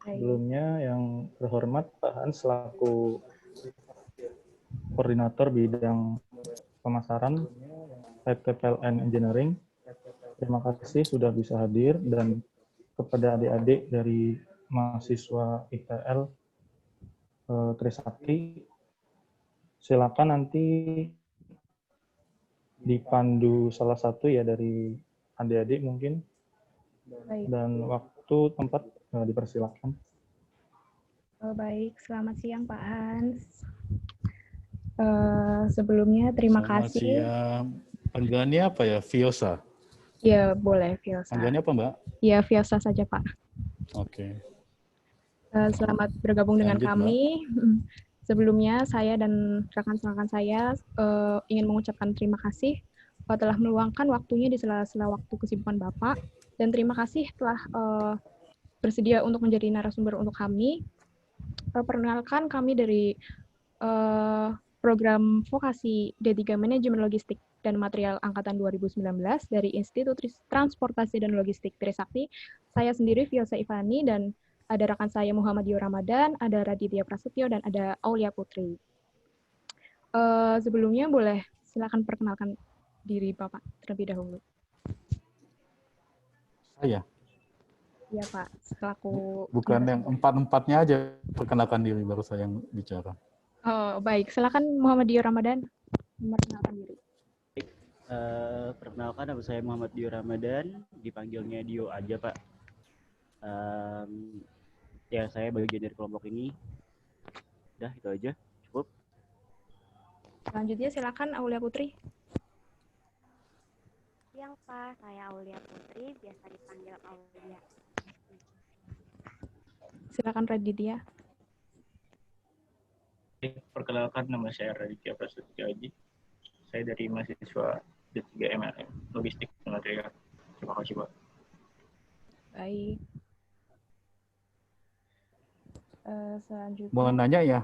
Baik. Sebelumnya yang terhormat Pak Hans selaku Koordinator Bidang Pemasaran PT PLN Engineering. Terima kasih sudah bisa hadir, dan kepada adik-adik dari mahasiswa ITL Trisakti, silakan nanti dipandu salah satu ya dari adik-adik mungkin, Baik. dan waktu tempat dipersilakan. Baik, selamat siang Pak Hans. Sebelumnya terima Selamat kasih. siang. Panggilannya apa ya? Viosa? Ya, boleh Viosa. Panggilannya apa, Mbak? Ya, Viosa saja Pak. Oke. Selamat bergabung dengan Lanjut, kami. Sebelumnya saya dan rekan-rekan saya ingin mengucapkan terima kasih telah meluangkan waktunya di sela-sela waktu kesibukan Bapak, dan terima kasih telah bersedia untuk menjadi narasumber untuk kami. Perkenalkan, kami dari program vokasi D3 Manajemen Logistik dan Material Angkatan 2019 dari Institut Transportasi dan Logistik Trisakti. Saya sendiri Viosa Ivani, dan ada rekan saya Muhammad Dio Ramadan, ada Raditya Prasetyo, dan ada Aulia Putri. Sebelumnya boleh silakan perkenalkan diri Bapak terlebih dahulu. Saya? Iya Pak, selaku... Bukan yang empat-empatnya aja perkenalkan diri, baru saya yang bicara. Oh, baik, silakan Muhammad Dio Ramadan memperkenalkan diri. Perkenalkan, nama saya Muhammad Dio Ramadan, dipanggilnya Dio aja Pak. Ya, saya bagian dari kelompok ini. Udah, itu aja, cukup. Selanjutnya silakan Aulia Putri. Siang Pak, saya Aulia Putri, biasa dipanggil Aulia. Silakan Raditya. Perkenalkan, nama saya Raditya Prasetyo Aji. Saya dari mahasiswa D3 MLM Logistik dan Material. Terima kasih Pak. Baik. Selanjutnya. Mau nanya ya?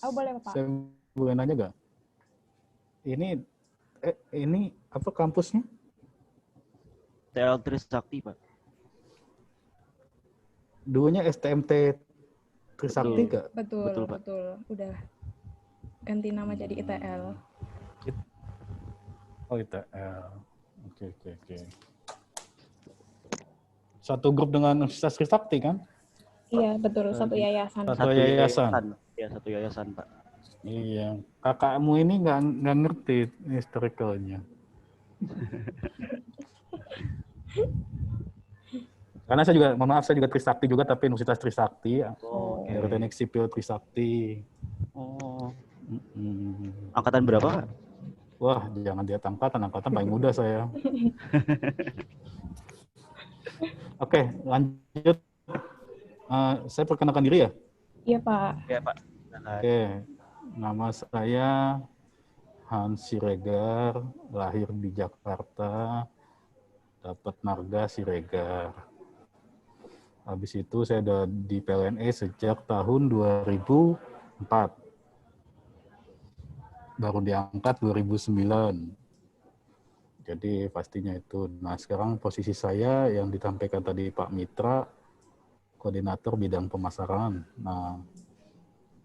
Oh, boleh Pak. Saya boleh nanya nggak? Ini apa kampusnya? TL Trisakti Pak. Dulunya STMT Trisakti nggak? Betul, Pak. betul. Udah ganti nama jadi ITL. Oh, ITL. Oke. Satu grup dengan Universitas Trisakti kan? Iya, betul. Satu yayasan. Satu yayasan. Ya, satu yayasan Pak. Iya. Kakakmu ini nggak ngerti historicalnya. Karena saya juga, mohon maaf, saya juga Trisakti juga, tapi Universitas Trisakti. Dari Teknik Sipil Trisakti. Oh. Angkatan berapa Pak? Wah, jangan lihat angkatan paling muda saya. Oke, lanjut. Saya perkenalkan diri ya? Iya, Pak. Iya, Pak. Oke, nama saya Hans Siregar, lahir di Jakarta, dapat marga Siregar. Habis itu saya udah di PLNE sejak tahun 2004. Baru diangkat 2009. Jadi pastinya itu. Nah, sekarang posisi saya yang ditampilkan tadi Pak Mitra, koordinator bidang pemasaran. Nah,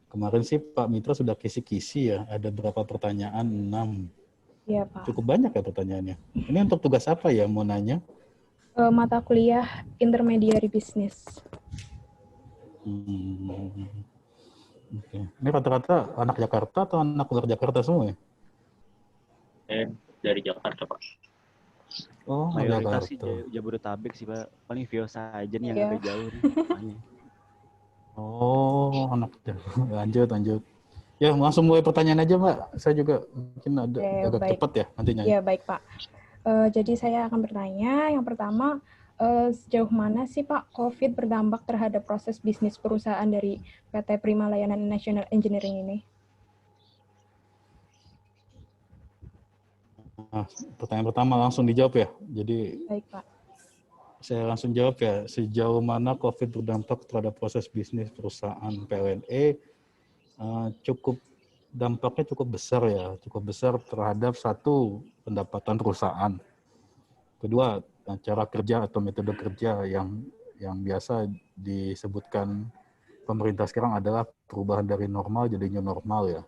kemarin sih Pak Mitra sudah kisi-kisi ya, ada berapa pertanyaan? 6. Iya, Pak. Cukup banyak ya pertanyaannya. Ini untuk tugas apa ya, mau nanya? Mata kuliah Intermediary Business. Oke. Ini rata-rata anak Jakarta atau anak luar Jakarta semua ya? Dari Jakarta, Pak. Oh, mayoritas sih Jakarta. Jabodetabek sih Pak. Paling Viosa aja nih yang Iya. agak jauh nih. Oh, anak Jakarta. Lanjut. Ya, langsung mulai pertanyaan aja, Mbak. Saya juga mungkin agak baik. cepat ya nantinya. Iya, baik, Pak. Jadi saya akan bertanya, yang pertama, sejauh mana sih Pak COVID berdampak terhadap proses bisnis perusahaan dari PT Prima Layanan National Engineering ini? Nah, pertanyaan pertama langsung dijawab ya. Jadi Baik, Pak. saya langsung jawab ya. Sejauh mana COVID berdampak terhadap proses bisnis perusahaan PLNE? Dampaknya cukup besar ya. Cukup besar terhadap satu, pendapatan perusahaan. Kedua, cara kerja atau metode kerja yang biasa disebutkan pemerintah sekarang adalah perubahan dari normal jadi new normal ya.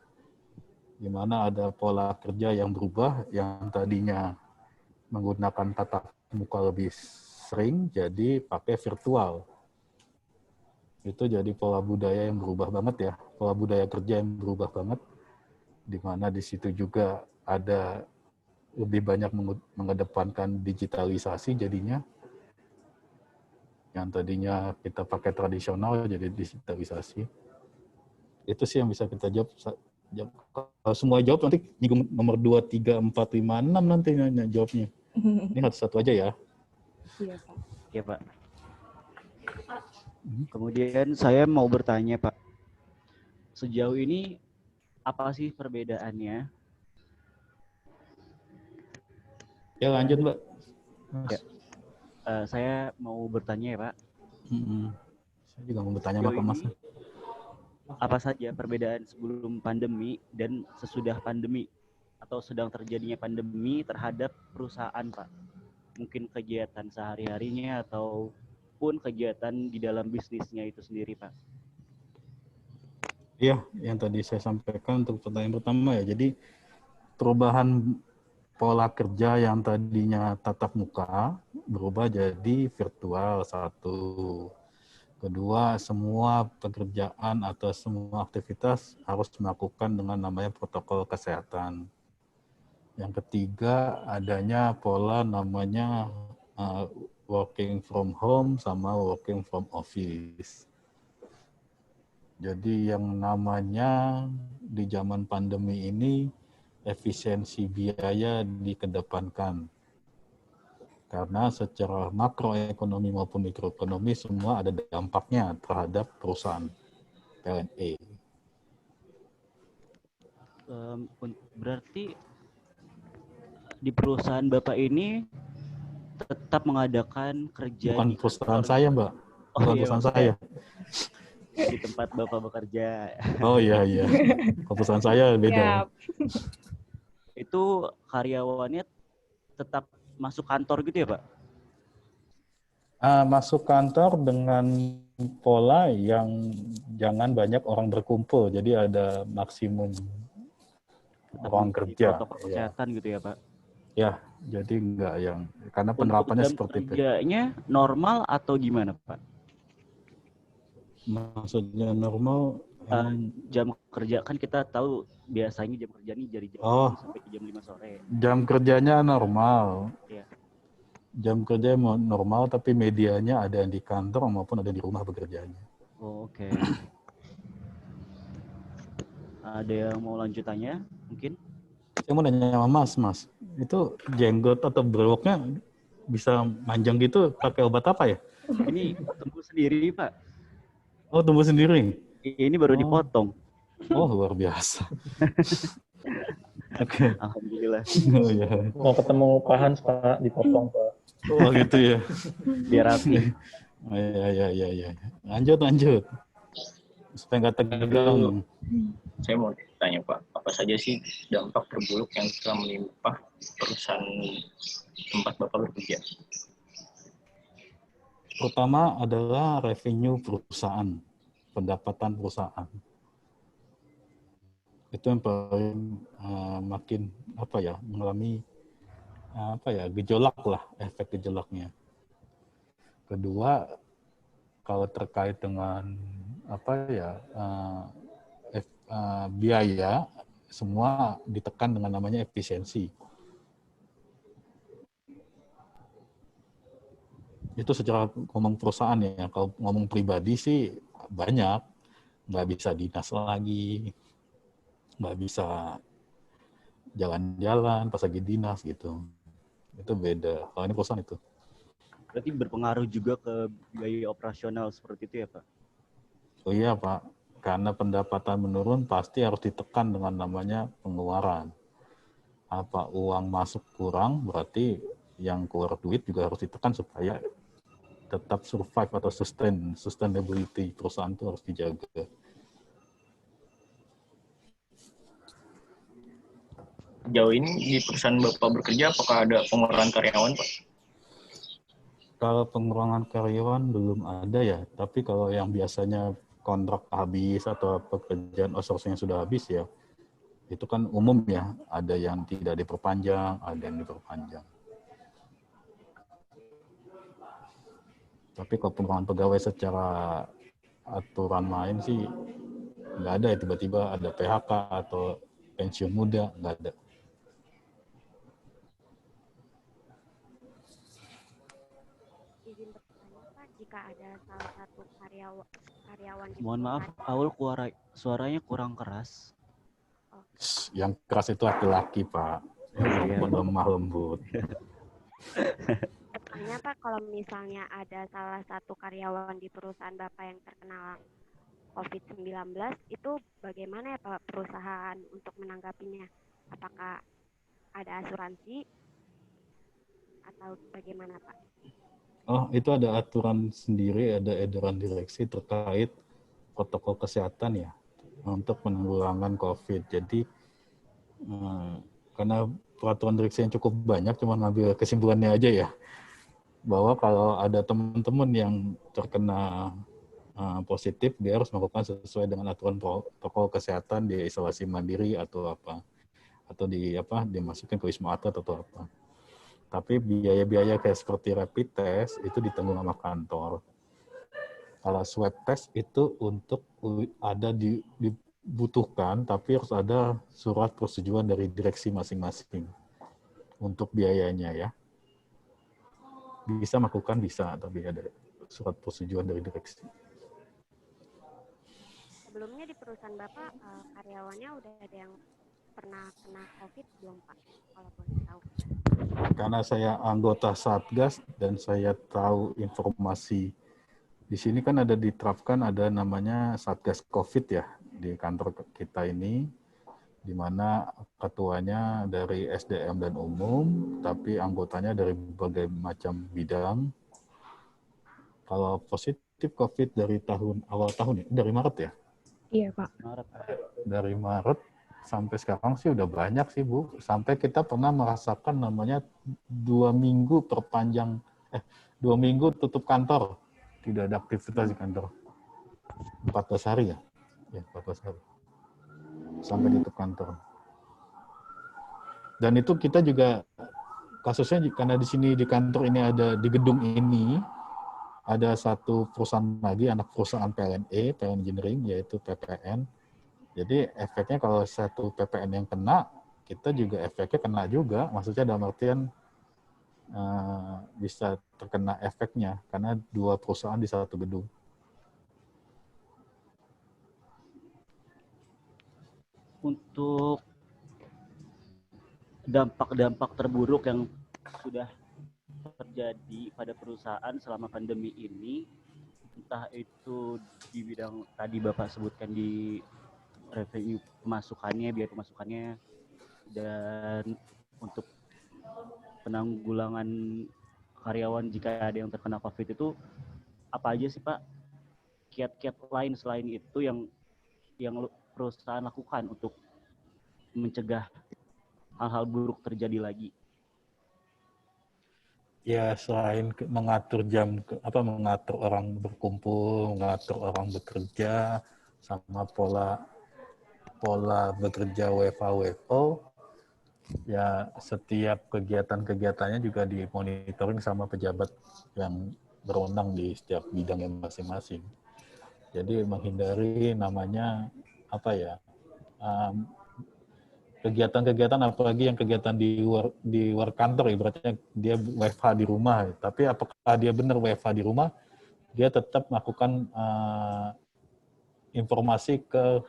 Di mana ada pola kerja yang berubah, yang tadinya menggunakan tatap muka lebih sering, jadi pakai virtual. Itu jadi pola budaya yang berubah banget ya, pola budaya kerja yang berubah banget, di mana di situ juga ada lebih banyak mengedepankan digitalisasi jadinya. Yang tadinya kita pakai tradisional jadi digitalisasi. Itu sih yang bisa kita jawab. Kalau semua jawab nanti minggu nomor 2, 3, 4, 5, 6 nanti jawabnya. Ini satu-satu aja ya. Iya, Pak. Ya, Pak. Kemudian saya mau bertanya, Pak. Sejauh ini apa sih perbedaannya? Ya lanjut, Mbak. Ya. Saya mau bertanya ya, Pak. Saya juga mau bertanya sama Mas. Apa saja perbedaan sebelum pandemi dan sesudah pandemi atau sedang terjadinya pandemi terhadap perusahaan, Pak? Mungkin kegiatan sehari-harinya ataupun kegiatan di dalam bisnisnya itu sendiri, Pak. Iya, yang tadi saya sampaikan untuk pertanyaan pertama ya. Jadi perubahan pola kerja yang tadinya tatap muka berubah jadi virtual, satu. Kedua, semua pekerjaan atau semua aktivitas harus melakukan dengan namanya protokol kesehatan. Yang ketiga, adanya pola namanya working from home sama working from office. Jadi yang namanya di zaman pandemi ini efisiensi biaya dikedepankan. Karena secara makroekonomi maupun mikroekonomi semua ada dampaknya terhadap perusahaan PLNE. Berarti di perusahaan Bapak ini tetap mengadakan kerja Bukan di perusahaan kantor. saya, Mbak. Bukan perusahaan saya. Di tempat Bapak bekerja. Oh iya. Perusahaan saya beda. Yap. Itu karyawannya tetap masuk kantor gitu ya, Pak? Masuk kantor dengan pola yang jangan banyak orang berkumpul. Jadi ada maksimum Tetap ruang kerja. Protokol kesehatan gitu ya, Pak? Ya, jadi enggak yang karena penerapannya seperti itu. Kerjanya normal atau gimana, Pak? Maksudnya normal? Jam kerja kan kita tahu biasanya jam kerja ini dari jam 6 sampai jam 5 sore. Jam kerjanya normal. Ya. Jam kerja normal, tapi medianya ada yang di kantor maupun ada di rumah bekerjanya. Oh, oke. Ada yang mau lanjutannya mungkin? Saya mau nanya sama Mas. Itu jenggot atau brewoknya bisa manjang gitu pakai obat apa ya? Ini tumbuh sendiri, Pak. Oh, tumbuh sendiri? Ini baru dipotong. Oh, luar biasa. Oke. Alhamdulillah. Oh, ya. Mau ketemu Pak Hans, Pak, dipotong, Pak. Oh, gitu ya. Biar rapi. Oh, iya. Lanjut. Supaya nggak tegang. Saya mau tanya Pak, apa saja sih dampak terburuk yang telah menimpa perusahaan tempat Bapak bekerja? Pertama adalah revenue perusahaan, pendapatan perusahaan. Itu yang paling makin mengalami gejolak lah, efek gejolaknya. Kedua, kalau terkait dengan biaya, semua ditekan dengan namanya efisiensi. Itu secara ngomong perusahaan ya. Kalau ngomong pribadi sih banyak, nggak bisa dinas lagi, nggak bisa jalan-jalan pas lagi dinas gitu. Itu beda. Kalau ini perusahaan itu. Berarti berpengaruh juga ke biaya operasional seperti itu ya, Pak? Oh iya, Pak. Karena pendapatan menurun pasti harus ditekan dengan namanya pengeluaran. Apa uang masuk kurang, berarti yang keluar duit juga harus ditekan supaya tetap survive atau sustainability perusahaan itu harus dijaga. Jauh ini di perusahaan Bapak bekerja, apakah ada pengurangan karyawan, Pak? Kalau pengurangan karyawan belum ada ya, tapi kalau yang biasanya kontrak habis atau pekerjaan outsourcing yang sudah habis ya, itu kan umum ya, ada yang tidak diperpanjang, ada yang diperpanjang. Tapi kalau pengurangan pegawai secara aturan lain sih nggak ada ya, tiba-tiba ada PHK atau pensiun muda, nggak ada. Izin bertanya Pak, jika ada salah satu karyawan di Mohon maaf, perusahaan, Aul suaranya kurang keras. Yang keras itu laki-laki, Pak. Yang lemah lembut. bertanya Pak, kalau misalnya ada salah satu karyawan di perusahaan Bapak yang terkena COVID-19, itu bagaimana ya Pak perusahaan untuk menanggapinya? Apakah ada asuransi atau bagaimana Pak? Oh, itu ada aturan sendiri, ada edaran direksi terkait protokol kesehatan ya untuk penanggulangan COVID. Jadi karena peraturan direksi yang cukup banyak, cuma ngambil kesimpulannya aja ya, bahwa kalau ada teman-teman yang terkena positif, dia harus melakukan sesuai dengan aturan protokol kesehatan di isolasi mandiri atau apa, atau dimasukin ke wisma atlet atau apa. Tapi biaya-biaya kayak seperti rapid test itu ditanggung sama kantor. Kalau swab test itu untuk ada dibutuhkan, tapi harus ada surat persetujuan dari direksi masing-masing untuk biayanya ya. Bisa melakukan, bisa, tapi ada surat persetujuan dari direksi. Sebelumnya di perusahaan Bapak, karyawannya udah ada yang pernah kena COVID belum Pak? Kalau boleh tahu. Karena saya anggota Satgas dan saya tahu informasi di sini kan ada diterapkan ada namanya Satgas COVID ya di kantor kita ini, di mana ketuanya dari SDM dan umum, tapi anggotanya dari berbagai macam bidang. Kalau positif COVID dari awal tahun ya, dari Maret ya? Iya, Pak. Dari Maret sampai sekarang sih udah banyak sih, Bu. Sampai kita pernah merasakan namanya 2 minggu perpanjang, 2 minggu tutup kantor. Tidak ada aktivitas di kantor. 14 hari ya? Ya, 14 hari. Sampai tutup kantor. Dan itu kita juga, kasusnya karena di sini di kantor ini ada, di gedung ini, ada satu perusahaan lagi, anak perusahaan PLNE, PLN Engineering, yaitu PPN. Jadi efeknya kalau satu PPN yang kena, kita juga efeknya kena juga. Maksudnya dalam artian bisa terkena efeknya karena 2 perusahaan di satu gedung. Untuk dampak-dampak terburuk yang sudah terjadi pada perusahaan selama pandemi ini, entah itu di bidang tadi Bapak sebutkan di revenue pemasukannya, biaya pemasukannya, dan untuk penanggulangan karyawan jika ada yang terkena COVID itu, apa aja sih Pak kiat-kiat lain selain itu yang perusahaan lakukan untuk mencegah hal-hal buruk terjadi lagi? Ya selain mengatur mengatur orang berkumpul, mengatur orang bekerja, sama pola bekerja WFH, ya setiap kegiatan-kegiatannya juga dimonitoring sama pejabat yang berwenang di setiap bidang yang masing-masing. Jadi menghindari namanya kegiatan-kegiatan, apalagi yang kegiatan di luar kantor, ibaratnya dia WFH di rumah. Tapi apakah dia benar WFH di rumah, dia tetap melakukan informasi ke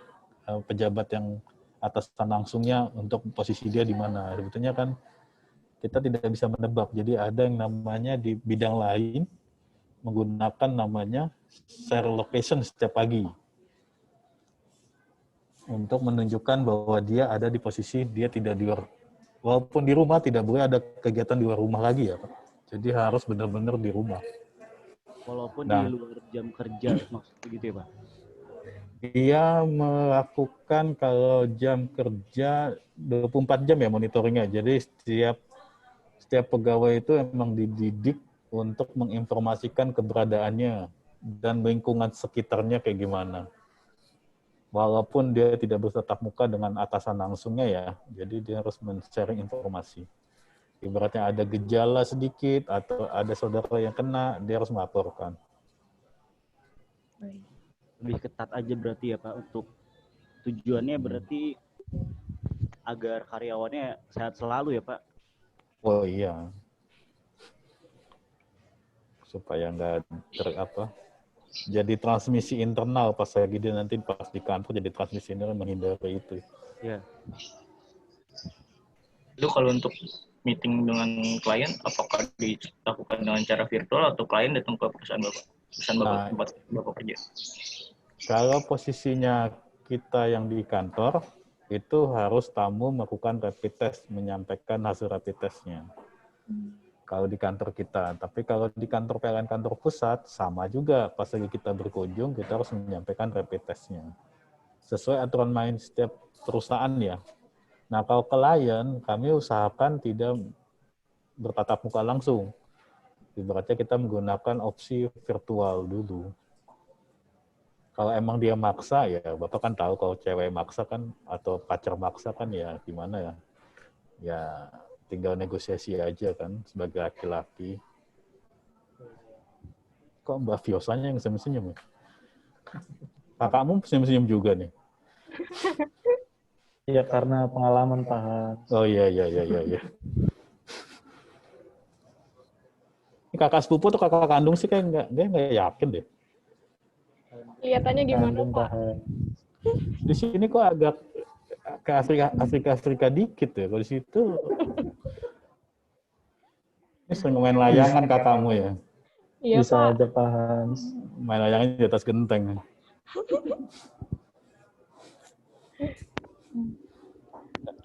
pejabat yang atasan langsungnya untuk posisi dia di mana. Sebetulnya kan kita tidak bisa menebak. Jadi ada yang namanya di bidang lain menggunakan namanya share location setiap pagi untuk menunjukkan bahwa dia ada di posisi dia tidak di luar, walaupun di rumah tidak boleh ada kegiatan di luar rumah lagi ya Pak. Jadi harus benar-benar di rumah. Walaupun di luar jam kerja maksudnya gitu ya Pak? Dia melakukan kalau jam kerja 24 jam ya monitoringnya. Jadi setiap pegawai itu emang dididik untuk menginformasikan keberadaannya dan lingkungan sekitarnya kayak gimana. Walaupun dia tidak bertatap muka dengan atasan langsungnya ya, jadi dia harus men-sharing informasi. Ibaratnya ada gejala sedikit atau ada saudara yang kena, dia harus melaporkan. Lebih ketat aja berarti ya Pak, untuk tujuannya berarti agar karyawannya sehat selalu ya Pak. Oh iya, supaya nggak jadi transmisi internal pas lagi dia nanti pas di kantor jadi transmisi internal, menghindari itu. Ya. Itu kalau untuk meeting dengan klien, apakah dilakukan dengan cara virtual atau klien datang ke perusahaan Bapak, tempat Bapak kerja? Kalau posisinya kita yang di kantor, itu harus tamu melakukan rapid test, menyampaikan hasil rapid testnya. Kalau di kantor kita, tapi kalau di kantor PLN kantor pusat, sama juga. Pas lagi kita berkunjung, kita harus menyampaikan rapid testnya. Sesuai aturan main setiap perusahaan ya. Nah, kalau klien, kami usahakan tidak bertatap muka langsung. Ibaratnya kita menggunakan opsi virtual dulu. Kalau emang dia maksa, ya Bapak kan tahu kalau cewek maksa kan, atau pacar maksa kan ya gimana ya. Ya tinggal negosiasi aja kan sebagai laki-laki. Kok Mbak Fiosanya yang senyum-senyum ya? Kakakmu senyum-senyum juga nih? Ya karena pengalaman Pak. Oh iya. Ini kakak sepupu atau kakak kandung sih kayak nggak yakin deh. Kelihatannya gimana Kandung, Pak? Di sini kok agak ke Afrika dikit ya. Kalau di situ ini sering main layangan kakakmu ya. Iya Bisa Pak. aja Pak Hans. Main layangan di atas genteng.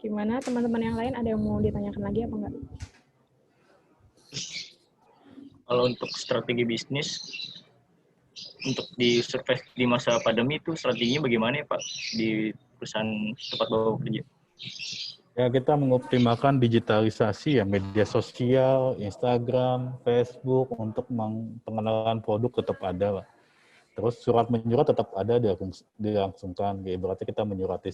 Gimana teman-teman yang lain, ada yang mau ditanyakan lagi apa enggak? Kalau untuk strategi bisnis, untuk di survei di masa pandemi itu strateginya bagaimana ya Pak di perusahaan tempat Bapak kerja? Ya kita mengoptimalkan digitalisasi ya, media sosial, Instagram, Facebook untuk pengenalan produk tetap ada. Terus surat menyurat tetap ada dilangsungkan. Ya, ibaratnya kita menyurati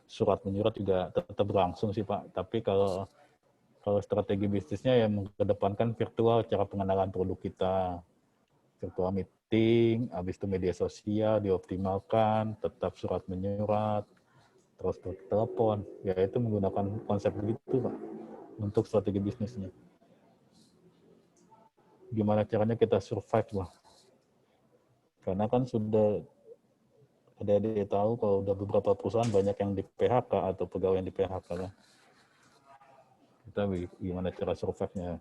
surat menyurat juga tetap berlangsung sih Pak. Tapi kalau strategi bisnisnya ya mengedepankan virtual, cara pengenalan produk kita, virtual meeting, habis itu media sosial dioptimalkan, tetap surat menyurat, terus telepon, ya itu menggunakan konsep begitu Pak untuk strategi bisnisnya. Gimana caranya kita survive lah. Karena kan sudah ada tahu kalau udah beberapa perusahaan banyak yang di PHK atau pegawai yang di PHK lah. Kita gimana cara survive-nya.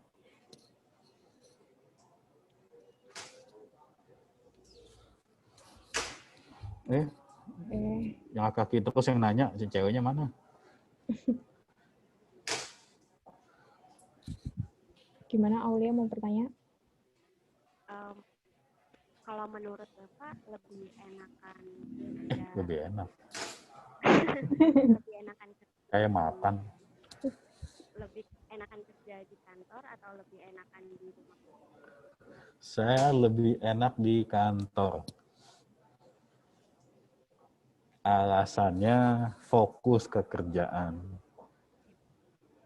Yang kaki terus yang nanya, si ceweknya mana? Gimana Aulia mau bertanya? Kalau menurut Bapak lebih enakan Lebih enak. lebih enakan Kayak makan. lebih enakan kerja di kantor atau lebih enakan di rumah? Saya lebih enak di kantor. Alasannya fokus ke kerjaan.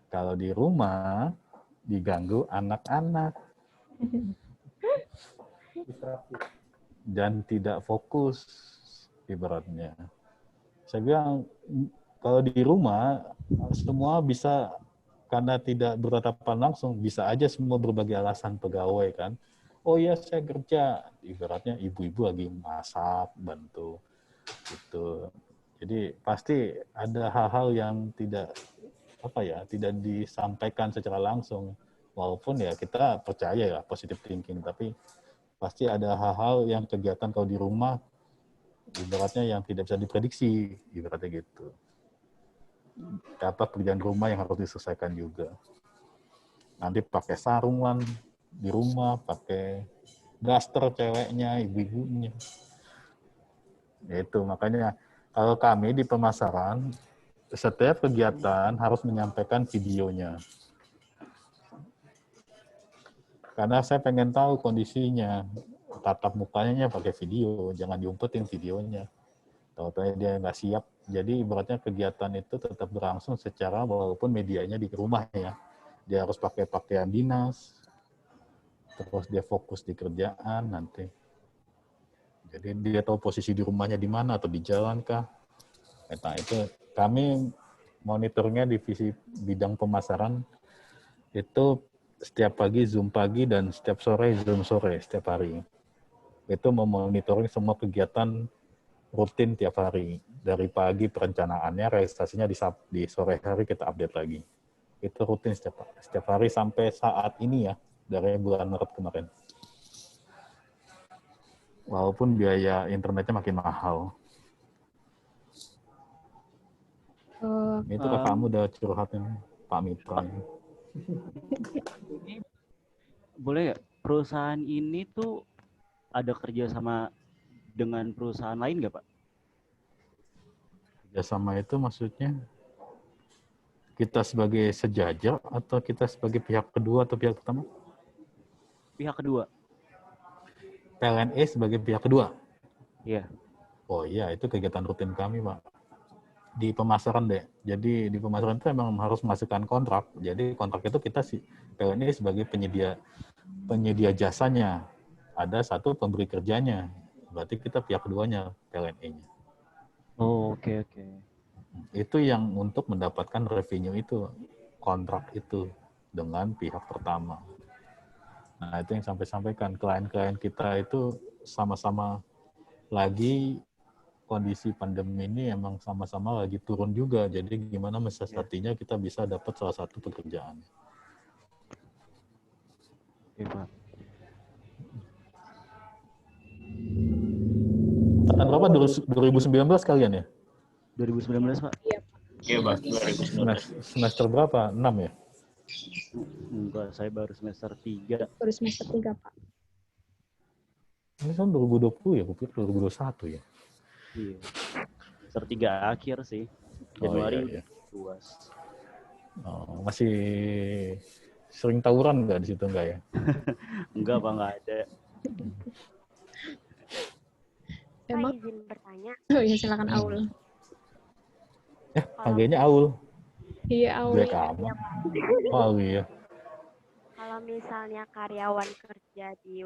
Kalau di rumah diganggu anak-anak dan tidak fokus ibaratnya. Saya bilang kalau di rumah semua bisa, karena tidak bertatapan langsung, bisa aja semua berbagai alasan pegawai kan. Oh iya saya kerja, ibaratnya ibu-ibu lagi masak, bantu gitu. Jadi pasti ada hal-hal yang tidak disampaikan secara langsung. Walaupun ya kita percaya ya positive thinking, tapi pasti ada hal-hal yang kegiatan kalau di rumah ibaratnya yang tidak bisa diprediksi, ibaratnya gitu. Apa kerjaan rumah yang harus diselesaikan juga. Nanti pakai sarungan di rumah, pakai daster ceweknya, ibu-ibunya. Itu makanya kalau kami di pemasaran setiap kegiatan harus menyampaikan videonya. Karena saya pengen tahu kondisinya. tatap mukanya pakai video, jangan diumpetin videonya. Tahu-tahu dia nggak siap. Jadi ibaratnya kegiatan itu tetap berlangsung secara walaupun medianya di rumah ya. Dia harus pakai pakaian dinas, terus dia fokus di kerjaan nanti. Jadi dia tahu posisi di rumahnya di mana atau di jalan kah. Nah itu kami monitornya divisi bidang pemasaran itu setiap pagi Zoom pagi dan setiap sore Zoom sore setiap hari. Itu memonitoring semua kegiatan rutin tiap hari. Dari pagi perencanaannya, realisasinya di sore hari kita update lagi. Itu rutin setiap hari sampai saat ini ya, dari bulan Maret kemarin. Walaupun biaya internetnya makin mahal. Itu kakakmu udah curhatin Pak Mitra. Boleh ya, perusahaan ini tuh ada kerjasama dengan perusahaan lain nggak Pak? Kerjasama itu maksudnya kita sebagai sejajar atau kita sebagai pihak kedua atau pihak pertama? Pihak kedua. PLNE sebagai pihak kedua? Iya. Oh iya, itu kegiatan rutin kami, Pak. Di pemasaran deh. Jadi di pemasaran itu memang harus masukkan kontrak. Jadi kontrak itu kita PLNE sebagai penyedia jasanya. Ada satu pemberi kerjanya. Berarti kita pihak keduanya, PLNE-nya. Oh, oke. Itu yang untuk mendapatkan revenue itu, kontrak itu dengan pihak pertama. Nah, itu yang sampaikan klien-klien kita itu sama-sama lagi kondisi pandemi ini emang sama-sama lagi turun juga. Jadi gimana mensiasatinya kita bisa dapat salah satu pekerjaan. Oke, Pak. Angkatan berapa? 2019 kalian ya? 2019, Pak? Iya, Pak. 2019. Semester berapa? 6 ya? Enggak, saya baru semester 3. Baru semester 3, Pak. Ini kan 2020 ya, aku pikir 2021 ya. Iya. Semester 3 akhir sih. Januari iya. luas. Oh, masih sering tawuran nggak di situ nggak ya? Enggak, Pak, nggak ada. Emang? Saya izin bertanya. Oh iya, silakan Aul. Panggilnya Aul. Iya, Aul. Gue kamu. Oh iya. Kalau misalnya karyawan kerja di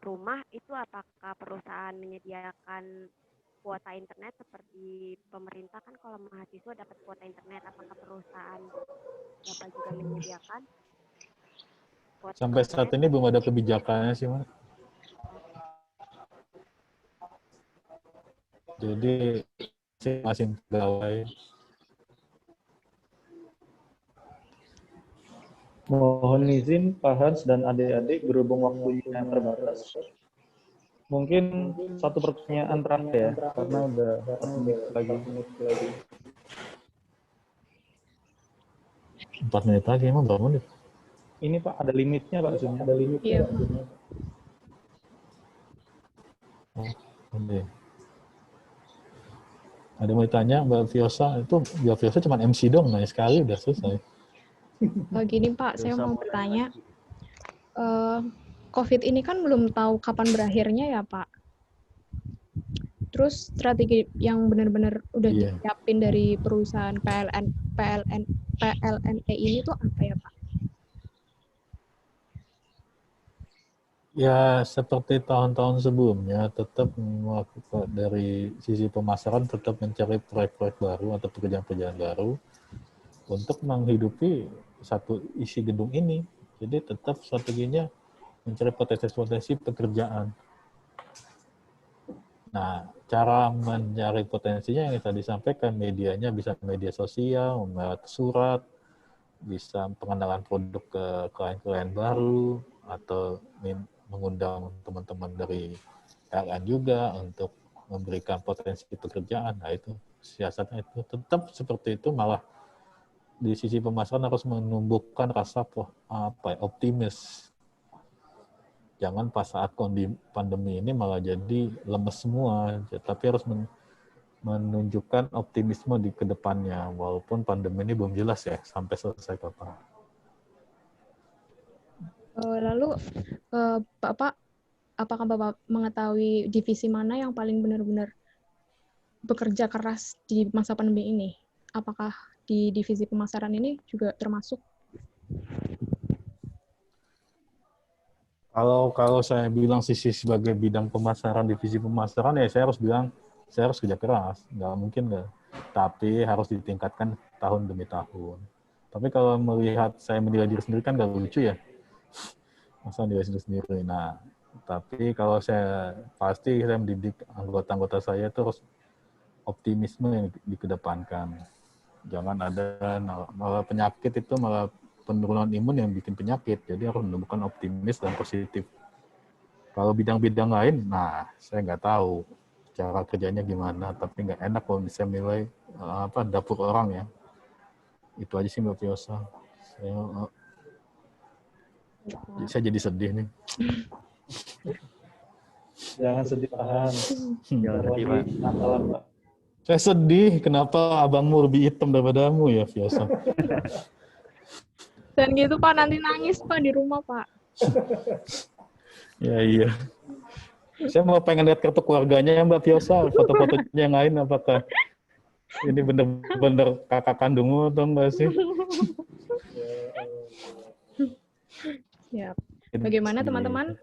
rumah, itu apakah perusahaan menyediakan kuota internet seperti pemerintah kan kalau mahasiswa dapat kuota internet, apakah perusahaan Bapak juga menyediakan kuota Sampai internet? saat ini belum ada kebijakannya sih, Mas. Jadi masing pegawai. Mohon izin Pak Hans dan adik-adik berhubung waktunya terbatas. Mungkin satu pertanyaan terakhir ya, karena udah 4 menit lagi. 4 menit lagi, emang berapa menit? Ini Pak, ada limitnya Pak, Zoom-nya. Ada limitnya. Iya, Pak. Ada mau ditanya Mbak Fiosa, itu Mbak Fiosa cuma MC dong, nanya sekali udah selesai. Gini Pak, saya mau bertanya. COVID ini kan belum tahu kapan berakhirnya ya Pak. Terus strategi yang benar-benar udah disiapin dari perusahaan PLNE ini tuh apa ya Pak? Ya seperti tahun-tahun sebelumnya, tetap melakukan dari sisi pemasaran tetap mencari proyek-proyek baru atau pekerjaan-pekerjaan baru untuk menghidupi satu isi gedung ini. Jadi tetap strateginya mencari potensi pekerjaan. Nah, cara mencari potensinya yang tadi disampaikan, medianya bisa media sosial, membuat surat, bisa pengenalan produk ke klien-klien baru, atau mengundang teman-teman dari PLN juga untuk memberikan potensi pekerjaan. Nah, itu siasatnya itu tetap seperti itu, malah di sisi pemasaran harus menumbuhkan rasa optimis. Jangan pas saat pandemi ini malah jadi lemes semua, tapi harus menunjukkan optimisme di kedepannya, walaupun pandemi ini belum jelas ya sampai selesai kapan. Lalu Bapak apakah Bapak mengetahui divisi mana yang paling benar-benar bekerja keras di masa pandemi ini? Apakah di divisi pemasaran ini juga termasuk? Kalau saya bilang sisi sebagai bidang pemasaran, divisi pemasaran, ya saya harus bilang saya harus kerja keras, nggak mungkin nggak. Tapi harus ditingkatkan tahun demi tahun. Tapi kalau melihat saya menilai diri sendiri kan nggak lucu ya, masa nilai diri sendiri. Nah, tapi kalau saya pasti saya mendidik anggota-anggota saya itu harus optimisme yang dikedepankan. Jangan ada malah penyakit itu malah penurunan imun yang bikin penyakit. Jadi harus menemukan optimis dan positif. Kalau bidang-bidang lain, nah saya nggak tahu cara kerjanya gimana. Tapi nggak enak kalau bisa nilai dapur orang ya. Itu aja sih Mbak Fiosa. Saya jadi sedih nih. Jangan sedih, Pak. Jangan sedih, Pak. Natalan, Pak. Saya sedih. Kenapa abangmu lebih hitam daripadamu ya Fiosa? Dan gitu Pak, nanti nangis Pak di rumah Pak. Ya iya. Saya mau pengen lihat kartu keluarganya ya Mbak Fiosa, foto-fotonya yang lain apakah ini bener-bener kakak kandungmu atau enggak sih? Siap. Bagaimana teman-teman?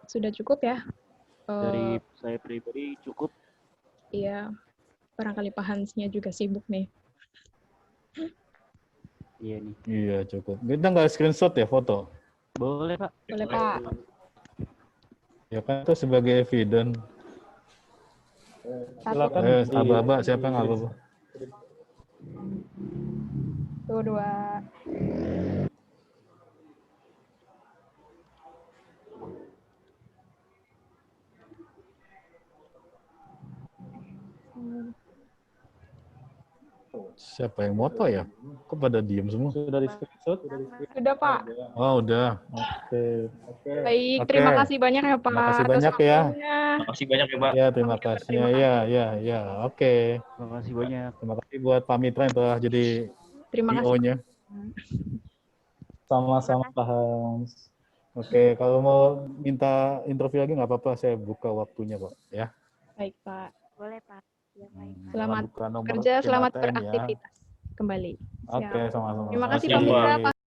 Sudah cukup ya? Dari saya pribadi cukup. Iya. Barangkali Pak Hansnya juga sibuk nih. Iya nih. Iya cukup. Kita nggak screenshot ya foto? Boleh Pak. Boleh Pak. Ya kan itu sebagai evidence. Silakan. Aba-aba, siapa yang aba-aba? Tuh, 2. Siapa yang moto ya? Kok pada diem semua? Sudah di screenshot? Sudah Pak. Oh udah. Oke. Baik, Oke. terima kasih banyak ya Pak. Terima kasih atas banyak ya. waktunya. Makasih banyak ya, Pak. Ya terima kasih. Ya. Oke. Terima kasih banyak. Terima kasih buat Pak Mitra yang telah jadi Terima kasih. PO-nya. Sama-sama, Pak Hans. Oke, kalau mau minta interview lagi nggak apa-apa, saya buka waktunya Pak. Ya. Baik Pak. Boleh Pak. Ya, baik. Selamat Buka nomor kerja, PIN selamat ATM ya. beraktivitas kembali. Oke, Siap. sama-sama. Terima kasih Siap, Pak Mitra, Pak. Pak